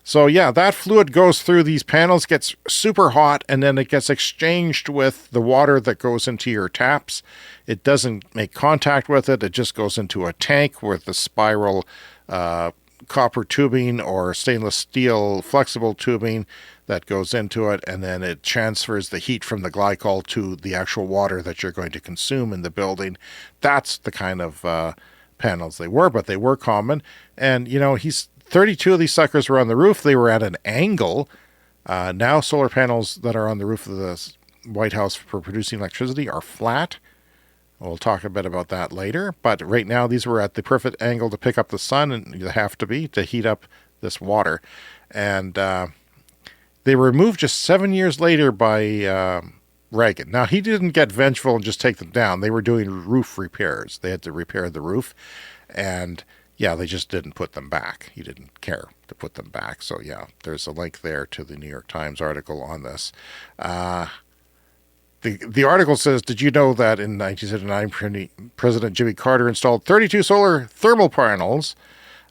So yeah, that fluid goes through these panels, gets super hot, and then it gets exchanged with the water that goes into your taps. It doesn't make contact with it. It just goes into a tank with the spiral copper tubing or stainless steel flexible tubing that goes into it, and then it transfers the heat from the glycol to the actual water that you're going to consume in the building. That's the kind of panels they were, but they were common. And, 32 of these suckers were on the roof. They were at an angle. Now solar panels that are on the roof of the White House for producing electricity are flat. We'll talk a bit about that later. But right now, these were at the perfect angle to pick up the sun, and they have to be to heat up this water. And they were removed just 7 years later by Reagan. Now, he didn't get vengeful and just take them down. They were doing roof repairs. They had to repair the roof. And yeah, they just didn't put them back. He didn't care to put them back. So yeah, there's a link there to the New York Times article on this. The article says, did you know that in 1979, President Jimmy Carter installed 32 solar thermal panels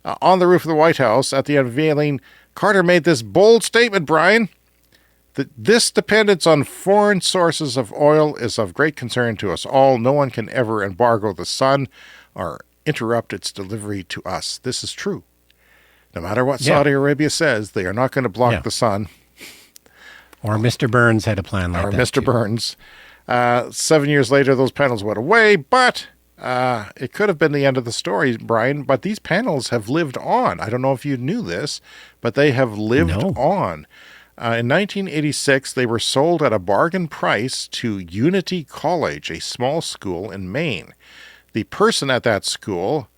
on the roof of the White House? At the unveiling, Carter made this bold statement, Brian, that this dependence on foreign sources of oil is of great concern to us all. No one can ever embargo the sun or interrupt its delivery to us. This is true. No matter what Saudi Arabia says, they are not going to block the sun. Or Mr. Burns had a plan like that. Or Mr. Burns. 7 years later, those panels went away, but it could have been the end of the story, Brian. But these panels have lived on. I don't know if you knew this, but they have lived on. In 1986, they were sold at a bargain price to Unity College, a small school in Maine. The person at that school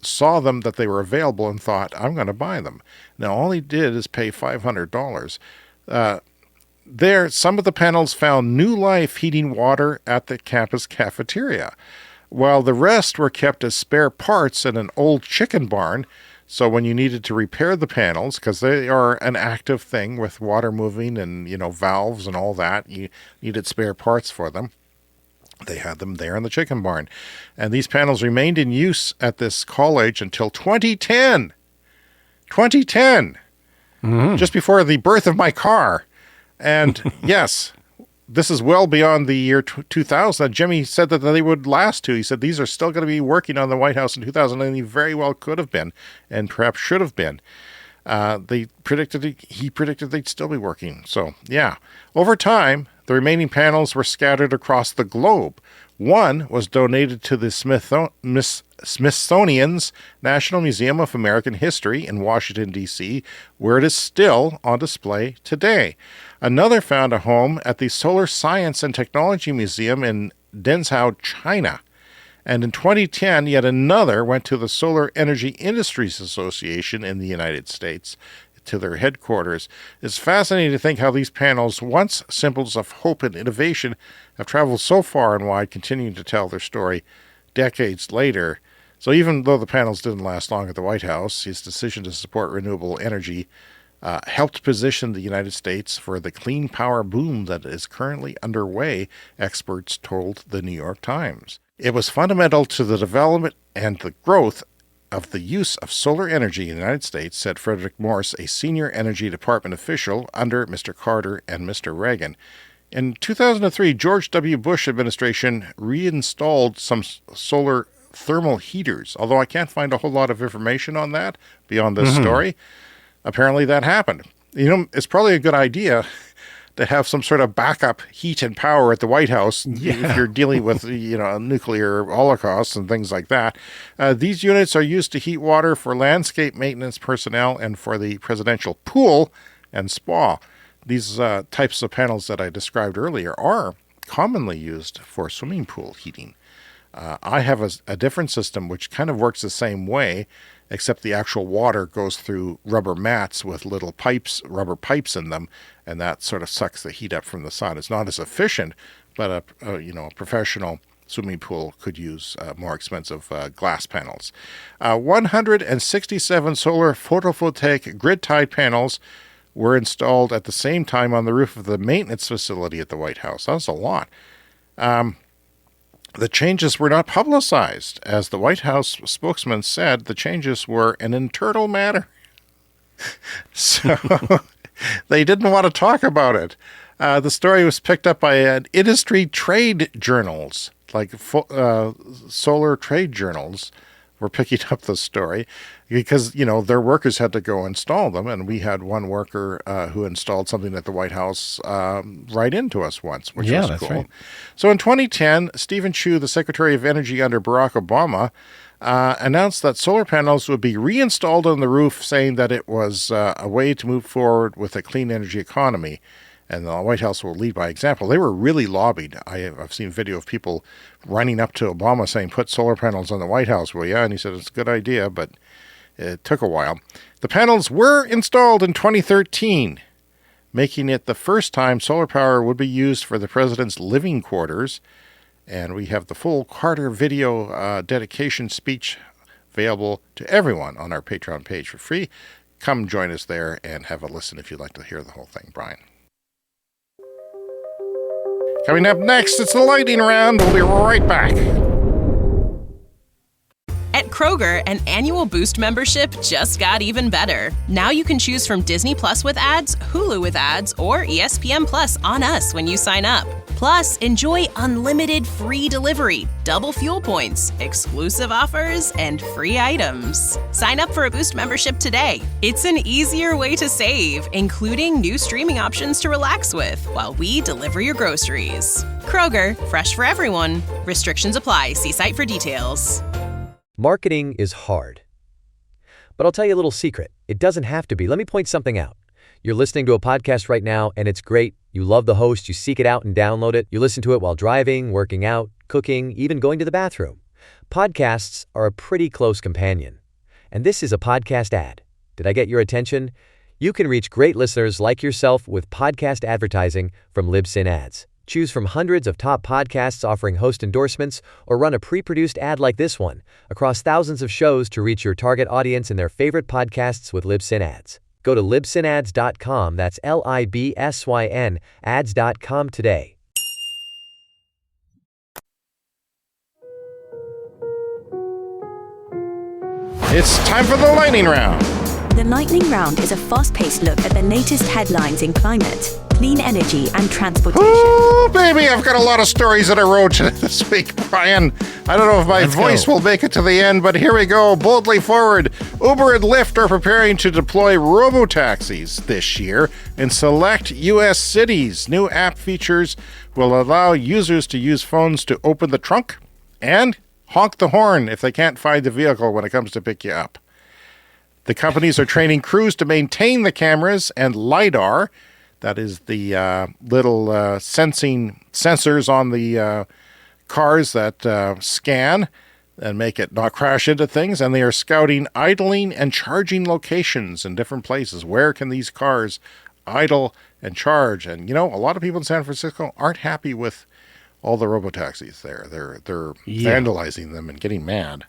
saw them that they were available and thought, I'm going to buy them. Now, all he did is pay $500. Some of the panels found new life heating water at the campus cafeteria, while the rest were kept as spare parts in an old chicken barn. So when you needed to repair the panels, because they are an active thing with water moving and, valves and all that, you needed spare parts for them. They had them there in the chicken barn. And these panels remained in use at this college until 2010. 2010! Mm-hmm. Just before the birth of my car. And yes, this is well beyond the year 2000. Jimmy said that they would last to. He said these are still going to be working on the White House in 2000, and he very well could have been, and perhaps should have been. He predicted they'd still be working. So, yeah. Over time, the remaining panels were scattered across the globe. One was donated to the Smithsonian's National Museum of American History in Washington, D.C., where it is still on display today. Another found a home at the Solar Science and Technology Museum in Denzhou, China. And in 2010, yet another went to the Solar Energy Industries Association in the United States, to their headquarters. It's fascinating to think how these panels, once symbols of hope and innovation, have traveled so far and wide, continuing to tell their story decades later. So even though the panels didn't last long at the White House, his decision to support renewable energy helped position the United States for the clean power boom that is currently underway, experts told the New York Times. It was fundamental to the development and the growth of the use of solar energy in the United States, said Frederick Morse, a senior Energy Department official under Mr. Carter and Mr. Reagan. In 2003, George W. Bush administration reinstalled some solar thermal heaters, although I can't find a whole lot of information on that beyond this story. Apparently that happened. It's probably a good idea to have some sort of backup heat and power at the White House if you're dealing with, a nuclear holocaust and things like that. These units are used to heat water for landscape maintenance personnel and for the presidential pool and spa. These types of panels that I described earlier are commonly used for swimming pool heating. I have a different system which kind of works the same way, except the actual water goes through rubber mats with little rubber pipes in them, and that sort of sucks the heat up from the side. It's not as efficient, but a professional swimming pool could use more expensive glass panels. 167 solar photovoltaic grid-tied panels were installed at the same time on the roof of the maintenance facility at the White House. That's a lot. The changes were not publicized. As the White House spokesman said, the changes were an internal matter. So they didn't want to talk about it. The story was picked up by industry trade journals, like solar trade journals were picking up the story because, their workers had to go install them. And we had one worker who installed something at the White House right into us once, which was cool. Right. So in 2010, Stephen Chu, the Secretary of Energy under Barack Obama, announced that solar panels would be reinstalled on the roof, saying that it was a way to move forward with a clean energy economy. And the White House will lead by example. They were really lobbied. I've seen video of people running up to Obama saying, put solar panels on the White House, will you? And he said, it's a good idea, but it took a while. The panels were installed in 2013, making it the first time solar power would be used for the president's living quarters. And we have the full Carter video dedication speech available to everyone on our Patreon page for free. Come join us there and have a listen if you'd like to hear the whole thing, Brian. Coming up next, it's the lightning round. We'll be right back. At Kroger, an annual Boost membership just got even better. Now you can choose from Disney Plus with ads, Hulu with ads, or ESPN Plus on us when you sign up. Plus, enjoy unlimited free delivery, double fuel points, exclusive offers, and free items. Sign up for a Boost membership today. It's an easier way to save, including new streaming options to relax with while we deliver your groceries. Kroger, fresh for everyone. Restrictions apply. See site for details. Marketing is hard. But I'll tell you a little secret. It doesn't have to be. Let me point something out. You're listening to a podcast right now, and it's great. You love the host. You seek it out and download it. You listen to it while driving, working out, cooking, even going to the bathroom. Podcasts are a pretty close companion. And this is a podcast ad. Did I get your attention? You can reach great listeners like yourself with podcast advertising from Libsyn Ads. Choose from hundreds of top podcasts offering host endorsements, or run a pre-produced ad like this one across thousands of shows to reach your target audience and their favorite podcasts with Libsyn Ads. Go to libsynads.com, that's LIBSYN, ads.com today. It's time for the lightning round. The Lightning Round is a fast-paced look at the latest headlines in climate, clean energy, and transportation. Oh, baby, I've got a lot of stories that I wrote this week, Brian. I don't know if my voice will make it to the end, but here we go. Boldly forward. Uber and Lyft are preparing to deploy robo-taxis this year in select U.S. cities. New app features will allow users to use phones to open the trunk and honk the horn if they can't find the vehicle when it comes to pick you up. The companies are training crews to maintain the cameras and LiDAR. That is the little sensors on the cars that scan and make it not crash into things. And they are scouting idling and charging locations in different places. Where can these cars idle and charge? And, a lot of people in San Francisco aren't happy with all the robotaxis there. They're vandalizing them and getting mad.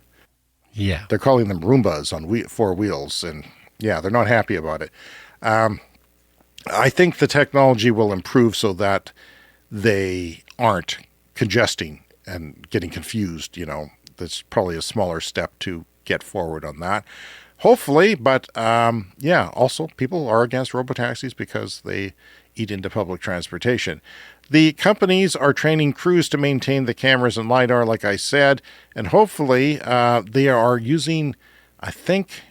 Yeah. They're calling them Roombas on four wheels, and they're not happy about it. I think the technology will improve so that they aren't congesting and getting confused. That's probably a smaller step to get forward on that. Hopefully, but also people are against robotaxis because they eat into public transportation. The companies are training crews to maintain the cameras and LiDAR, like I said, and hopefully they are using, I think,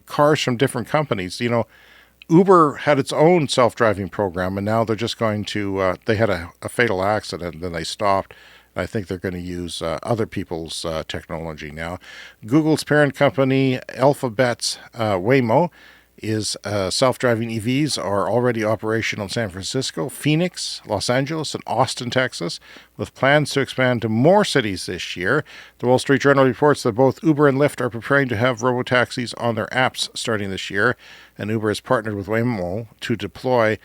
cars from different companies. Uber had its own self-driving program, and now they're just going to, they had a fatal accident, and then they stopped. I think they're going to use other people's technology now. Google's parent company, Alphabet's Waymo, is self-driving EVs are already operational in San Francisco, Phoenix, Los Angeles, and Austin, Texas, with plans to expand to more cities this year. The Wall Street Journal reports that both Uber and Lyft are preparing to have robotaxis on their apps starting this year, and Uber has partnered with Waymo to deploy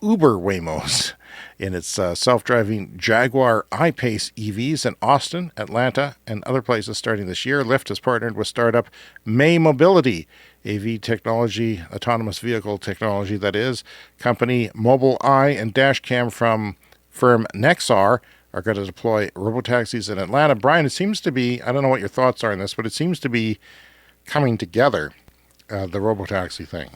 Uber Waymos in its self-driving Jaguar I-Pace EVs in Austin, Atlanta, and other places starting this year. Lyft has partnered with startup May Mobility, AV technology, autonomous vehicle technology that is. Company Mobileye and Dashcam from firm Nexar are going to deploy robotaxis in Atlanta. Brian, it seems to be, I don't know what your thoughts are on this, but it seems to be coming together, the robotaxi thing.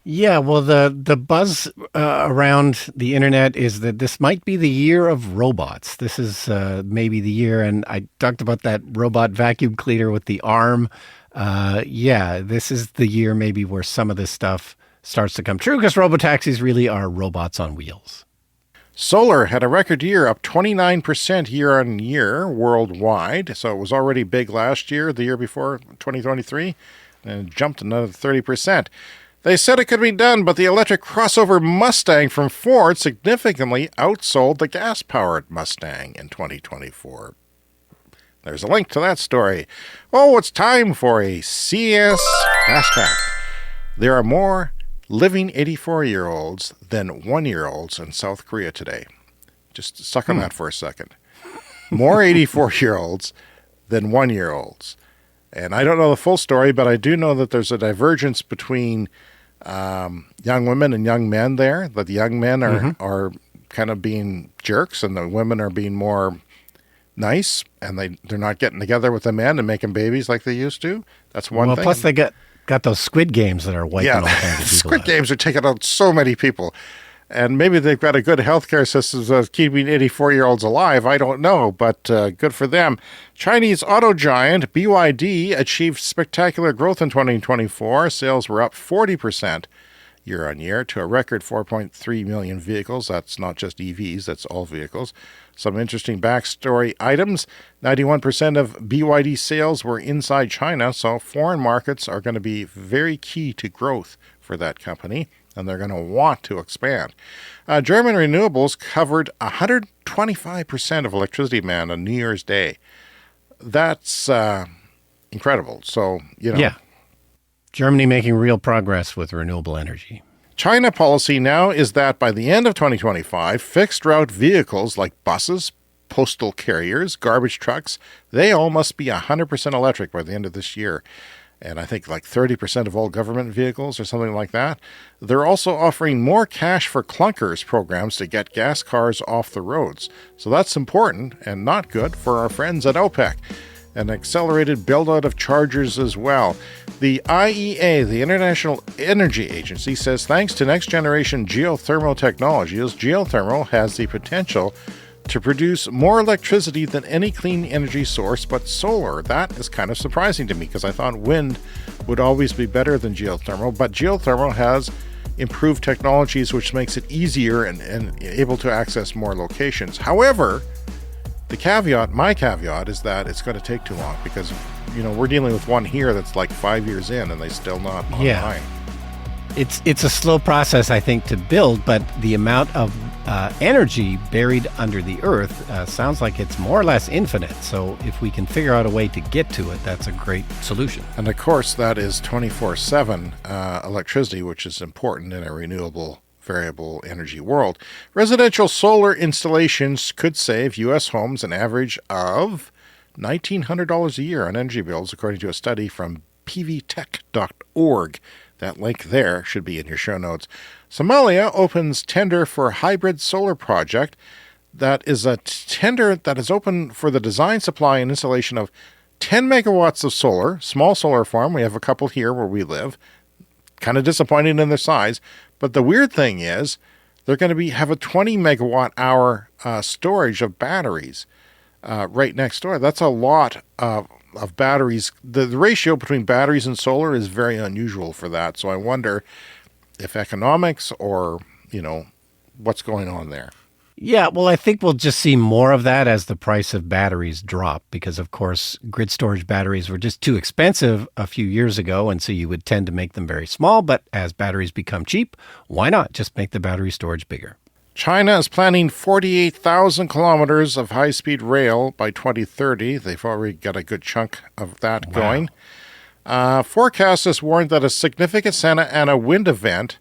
Yeah, well, the buzz around the internet is that this might be the year of robots. This is maybe the year, and I talked about that robot vacuum cleaner with the arm. Yeah, this is the year maybe where some of this stuff starts to come true, because robotaxis really are robots on wheels. Solar had a record year, up 29% year on year worldwide. So it was already big last year, the year before, 2023, and it jumped another 30%. They said it could be done, but the electric crossover Mustang from Ford significantly outsold the gas-powered Mustang in 2024. There's a link to that story. Oh, it's time for a CS Fast Fact. There are more living 84-year-olds than 1-year-olds in South Korea today. Just suck on that for a second. More 84-year-olds than 1-year-olds. And I don't know the full story, but I do know that there's a divergence between young women and young men there, that the young men are kind of being jerks and the women are being more nice, and they're not getting together with the men and making babies like they used to. That's one thing. Well, plus they got those Squid Games that are wiping all kinds of people Squid out. Games are taking out so many people. And maybe they've got a good healthcare system of keeping 84-year-olds alive. I don't know, but good for them. Chinese auto giant BYD achieved spectacular growth in 2024. Sales were up 40% year on year to a record 4.3 million vehicles. That's not just EVs, that's all vehicles. Some interesting backstory items. 91% of BYD sales were inside China, so foreign markets are going to be very key to growth for that company, and they're going to want to expand. German renewables covered 125% of electricity demand on New Year's Day. That's incredible. So, Yeah. Germany making real progress with renewable energy. China policy now is that by the end of 2025, fixed route vehicles like buses, postal carriers, garbage trucks, they all must be 100% electric by the end of this year. And I think like 30% of all government vehicles or something like that. They're also offering more cash for clunkers programs to get gas cars off the roads. So that's important and not good for our friends at OPEC. An accelerated build-out of chargers as well. The IEA, the International Energy Agency, says thanks to next-generation geothermal technologies, geothermal has the potential to produce more electricity than any clean energy source but solar. That is kind of surprising to me because I thought wind would always be better than geothermal, but geothermal has improved technologies which makes it easier and able to access more locations. However, my caveat is that it's going to take too long because, we're dealing with one here that's like 5 years in and they're still not online. Yeah. It's a slow process, I think, to build, but the amount of energy buried under the earth sounds like it's more or less infinite. So if we can figure out a way to get to it, that's a great solution. And of course, that is 24/7 electricity, which is important in a renewable variable energy world. Residential solar installations could save U.S. homes an average of $1,900 a year on energy bills, according to a study from pvtech.org. That link there should be in your show notes. Somalia opens tender for hybrid solar project. That is a tender that is open for the design, supply, and installation of 10 megawatts of solar, small solar farm. We have a couple here where we live. Kind of disappointing in their size. But the weird thing is they're going to have a 20 megawatt hour storage of batteries right next door. That's a lot of batteries. The ratio between batteries and solar is very unusual for that. So I wonder if economics or, what's going on there? Yeah, well, I think we'll just see more of that as the price of batteries drop because, of course, grid storage batteries were just too expensive a few years ago, and so you would tend to make them very small. But as batteries become cheap, why not just make the battery storage bigger? China is planning 48,000 kilometers of high-speed rail by 2030. They've already got a good chunk of that going. Forecasters warned that a significant Santa Ana wind event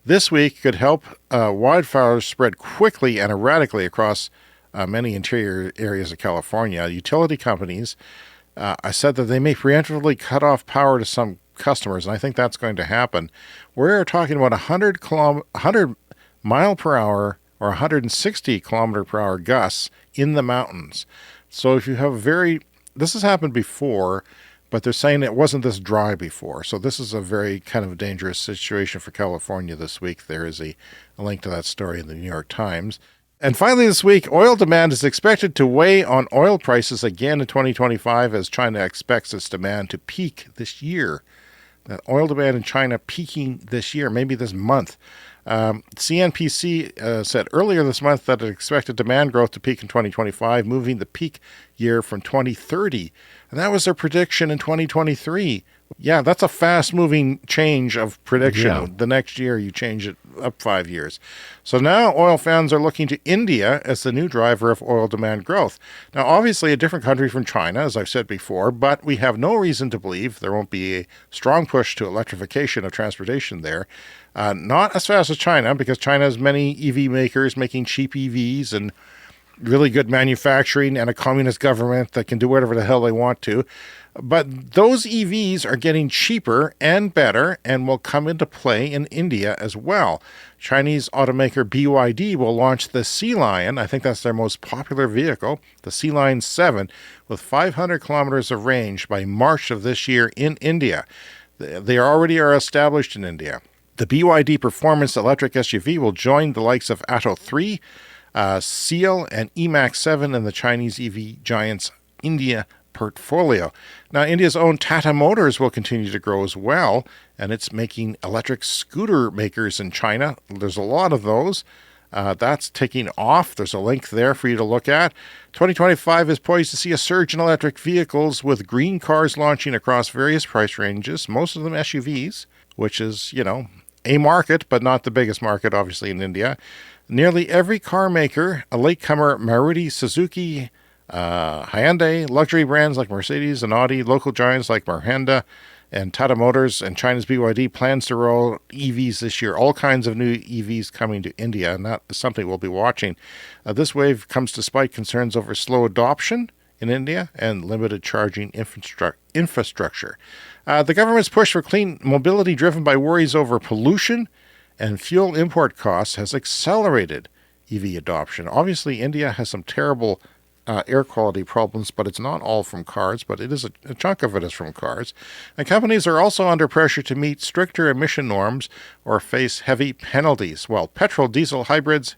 this week could help wildfires spread quickly and erratically across many interior areas of California. Utility companies I said that they may preemptively cut off power to some customers, and I think that's going to happen. We're talking about 100 mile per hour or 160 kilometer per hour gusts in the mountains. So if you have this has happened before, but they're saying it wasn't this dry before. So this is a very kind of dangerous situation for California this week. There is a link to that story in the New York Times. And finally this week, oil demand is expected to weigh on oil prices again in 2025 as China expects its demand to peak this year. That oil demand in China peaking this year, maybe this month. CNPC said earlier this month that it expected demand growth to peak in 2025, moving the peak year from 2030. And that was their prediction in 2023. Yeah, that's a fast-moving change of prediction. Yeah. The next year, you change it up 5 years. So now oil fans are looking to India as the new driver of oil demand growth. Now, obviously, a different country from China, as I've said before, but we have no reason to believe there won't be a strong push to electrification of transportation there. Not as fast as China, because China has many EV makers making cheap EVs and really good manufacturing and a communist government that can do whatever the hell they want to. But those EVs are getting cheaper and better and will come into play in India as well. Chinese automaker BYD will launch the Sea Lion. I think that's their most popular vehicle, the Sea Lion 7, with 500 kilometers of range by March of this year in India. They already are established in India. The BYD performance electric SUV will join the likes of Atto 3, Seal, and E-Max 7 in the Chinese EV giant's India portfolio. Now, India's own Tata Motors will continue to grow as well, and it's making electric scooter makers in China. There's a lot of those. That's taking off. There's a link there for you to look at. 2025 is poised to see a surge in electric vehicles with green cars launching across various price ranges, most of them SUVs, which is, a market, but not the biggest market, obviously, in India. Nearly every car maker, a latecomer Maruti Suzuki, Hyundai, luxury brands like Mercedes and Audi, local giants like Mahindra and Tata Motors, and China's BYD plans to roll EVs this year. All kinds of new EVs coming to India, and that is something we'll be watching. This wave comes despite concerns over slow adoption in India and limited charging infrastructure. The government's push for clean mobility, driven by worries over pollution and fuel import costs, has accelerated EV adoption. Obviously, India has some terrible air quality problems, but it's not all from cars, but it is a chunk of it is from cars. And companies are also under pressure to meet stricter emission norms or face heavy penalties. While petrol, diesel, hybrids,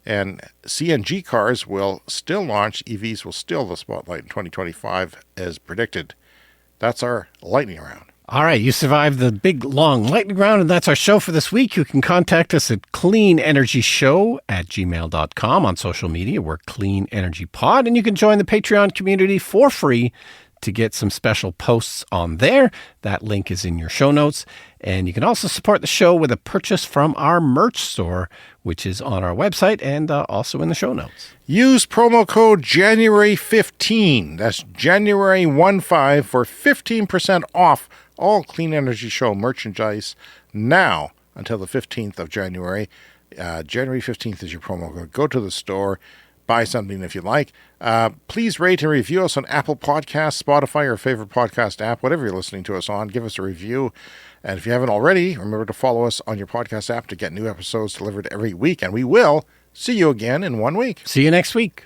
and CNG cars will still launch, EVs will still the spotlight in 2025 as predicted. That's our lightning round. All right, you survived the big, long lightning round, and that's our show for this week. You can contact us at cleanenergyshow@gmail.com. On social media, we're Clean Energy Pod, and you can join the Patreon community for free to get some special posts on there. That link is in your show notes. And you can also support the show with a purchase from our merch store, which is on our website and also in the show notes. Use promo code January15. That's January15 for 15% off all Clean Energy Show merchandise now until the 15th of January. January 15th is your promo code. Go to the store. Buy something if you like. Please rate and review us on Apple Podcasts, Spotify, or favorite podcast app, whatever you're listening to us on. Give us a review. And if you haven't already, remember to follow us on your podcast app to get new episodes delivered every week. And we will see you again in 1 week. See you next week.